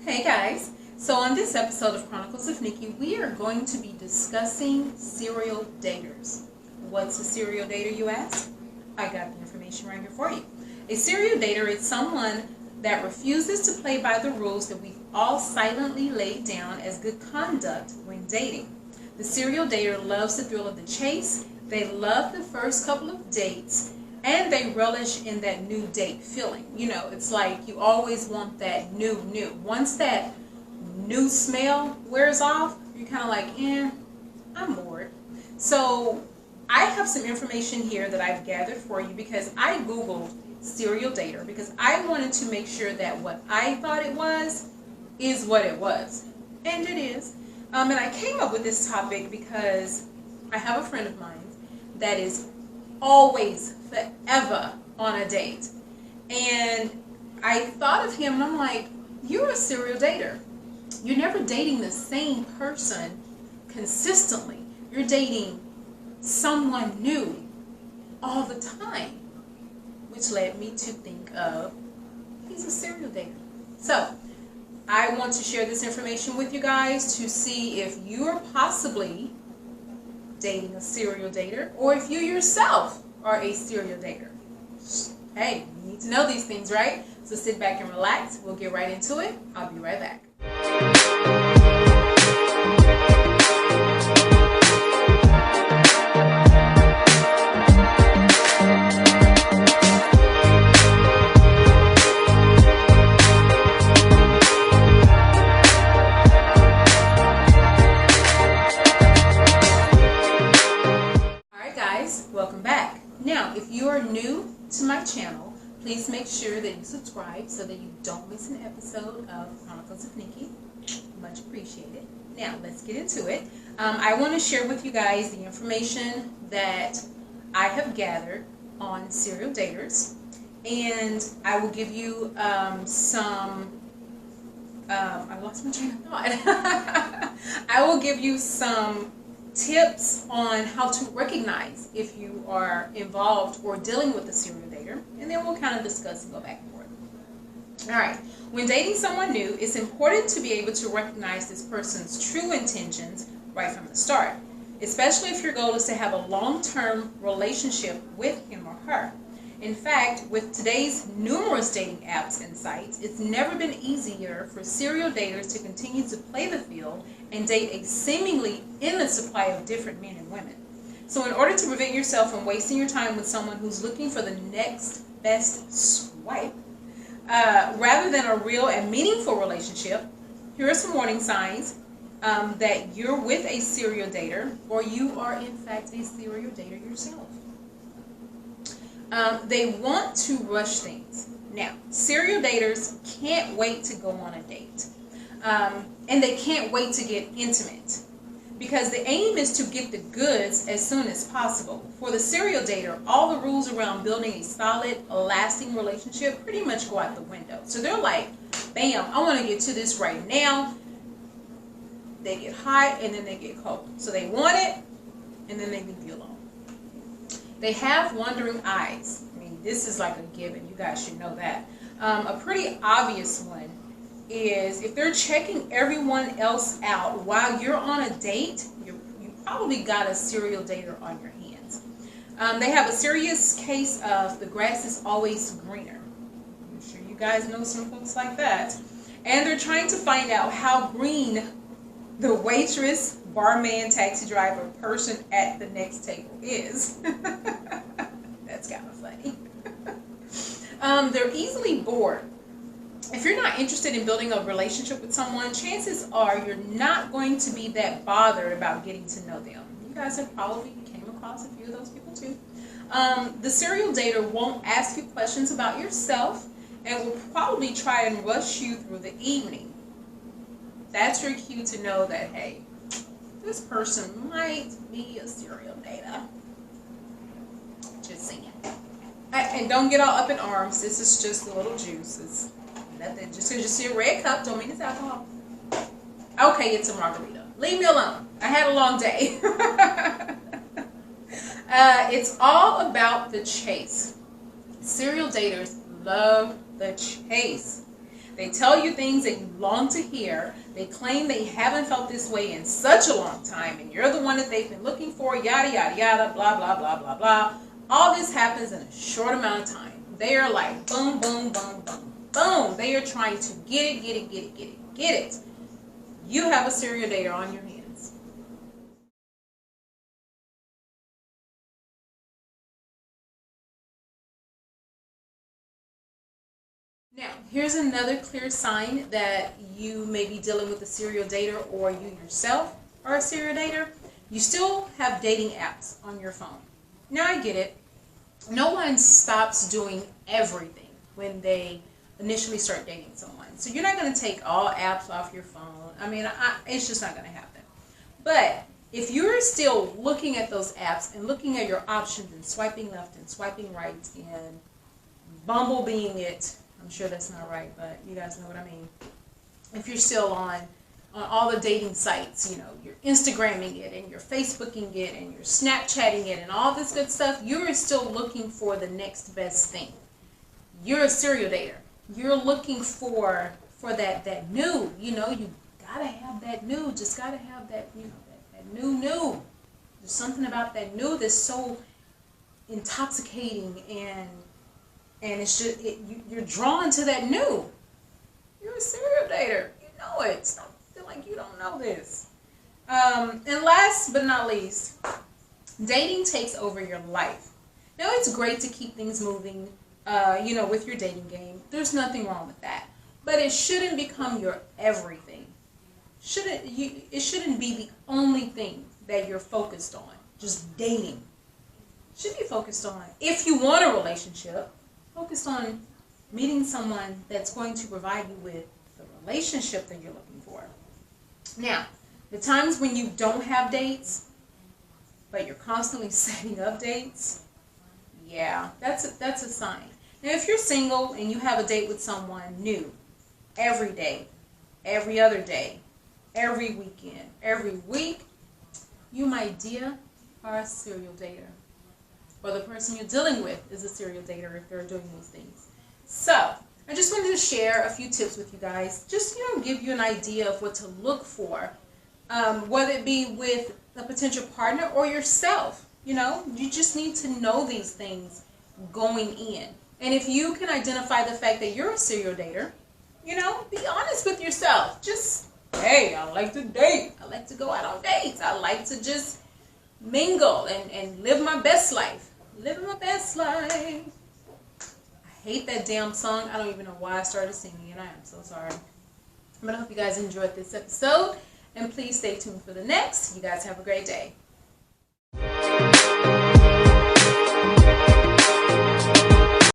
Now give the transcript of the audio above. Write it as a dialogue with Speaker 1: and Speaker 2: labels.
Speaker 1: Hey guys, so on this episode of Chronicles of Nikki, we are going to be discussing serial daters. What's a serial dater, you ask? I got the information right here for you. A serial dater is someone that refuses to play by the rules that we've all silently laid down as good conduct when dating. The serial dater loves the thrill of the chase, they love the first couple of dates, and they relish in that new date feeling. You know, it's like you always want that new. Once that new smell wears off, you're kind of like, I'm bored. So I have some information here that I've gathered for you because I Googled serial dater because I wanted to make sure that what I thought it was is what it was. And it is. And I came up with this topic because I have a friend of mine that is always, forever on a date. And I thought of him and I'm like, you're a serial dater. You're never dating the same person consistently. You're dating someone new all the time. Which led me to think of, he's a serial dater. So, I want to share this information with you guys to see if you're possibly dating a serial dater, or if you yourself are a serial dater. Hey, you need to know these things, right? So sit back and relax. We'll get right into it. I'll be right back. Welcome back. Now, if you are new to my channel, please make sure that you subscribe so that you don't miss an episode of Chronicles of Nikki. Much appreciated. Now, let's get into it. I want to share with you guys the information that I have gathered on serial daters, and I will give you I lost my train of thought. I will give you some tips on how to recognize if you are involved or dealing with a serial dater, and then we'll kind of discuss and go back and forth. Alright, when dating someone new, it's important to be able to recognize this person's true intentions right from the start, especially if your goal is to have a long-term relationship with him or her. In fact, with today's numerous dating apps and sites, it's never been easier for serial daters to continue to play the field and date a seemingly endless supply of different men and women. So in order to prevent yourself from wasting your time with someone who's looking for the next best swipe, rather than a real and meaningful relationship, here are some warning signs that you're with a serial dater, or you are in fact a serial dater yourself. They want to rush things. Now, serial daters can't wait to go on a date. And they can't wait to get intimate. Because the aim is to get the goods as soon as possible. For the serial dater, all the rules around building a solid, lasting relationship pretty much go out the window. So they're like, bam, I want to get to this right now. They get hot and then they get cold. So they want it and then they leave you alone. They have wandering eyes. I mean, this is like a given. You guys should know that. A pretty obvious one is if they're checking everyone else out while you're on a date, you probably got a serial dater on your hands. They have a serious case of the grass is always greener. I'm sure you guys know some folks like that. And they're trying to find out how green the waitress, barman, taxi driver, person at the next table is. That's kind of funny. They're easily bored. If you're not interested in building a relationship with someone, chances are you're not going to be that bothered about getting to know them. You guys have probably came across a few of those people too. The serial dater won't ask you questions about yourself and will probably try and rush you through the evening. That's your cue to know that, hey, this person might be a serial dater. Just saying. And don't get all up in arms. This is just a little juice. It's nothing. Just because you see a red cup don't mean it's alcohol. Okay, it's a margarita. Leave me alone. I had a long day. It's all about the chase. Serial daters love the chase. They tell you things that you long to hear. They claim they haven't felt this way in such a long time, and you're the one that they've been looking for, yada, yada, yada, blah, blah, blah, blah, blah. All this happens in a short amount of time. They are like boom, boom, boom, boom, boom. They are trying to get it, get it, get it, get it, get it. You have a serial dater on your hands. Now, here's another clear sign that you may be dealing with a serial dater, or you yourself are a serial dater. You still have dating apps on your phone. Now, I get it. No one stops doing everything when they initially start dating someone. So you're not going to take all apps off your phone. I mean, it's just not going to happen. But if you're still looking at those apps and looking at your options and swiping left and swiping right and Bumble being it, I'm sure that's not right, but you guys know what I mean. If you're still on all the dating sites, you know, you're Instagramming it and you're Facebooking it and you're Snapchatting it and all this good stuff, you're still looking for the next best thing. You're a serial dater. You're looking for that new, you know, you gotta have that new, just gotta have that, you know, that new. There's something about that new that's so intoxicating, and it's just, you're drawn to that new. You're a serial dater. You know it. Don't feel like you don't know this. And last but not least, dating takes over your life. Now, it's great to keep things moving, you know, with your dating game. There's nothing wrong with that. But it shouldn't become your everything. It shouldn't be the only thing that you're focused on. Just dating. Should be focused on, if you want a relationship, focused on meeting someone that's going to provide you with the relationship that you're looking for. Now, the times when you don't have dates, but you're constantly setting up dates, yeah, that's a sign. Now, if you're single and you have a date with someone new every day, every other day, every weekend, every week, you, my dear, are a serial dater. Or the person you're dealing with is a serial dater if they're doing these things. So, I just wanted to share a few tips with you guys. Just, you know, give you an idea of what to look for. Whether it be with a potential partner or yourself. You know, you just need to know these things going in. And if you can identify the fact that you're a serial dater, you know, be honest with yourself. Just, hey, I like to date. I like to go out on dates. I like to just mingle and live my best life. Living my best life. I hate that damn song. I don't even know why I started singing it. I am so sorry. But I hope you guys enjoyed this episode. And please stay tuned for the next. You guys have a great day.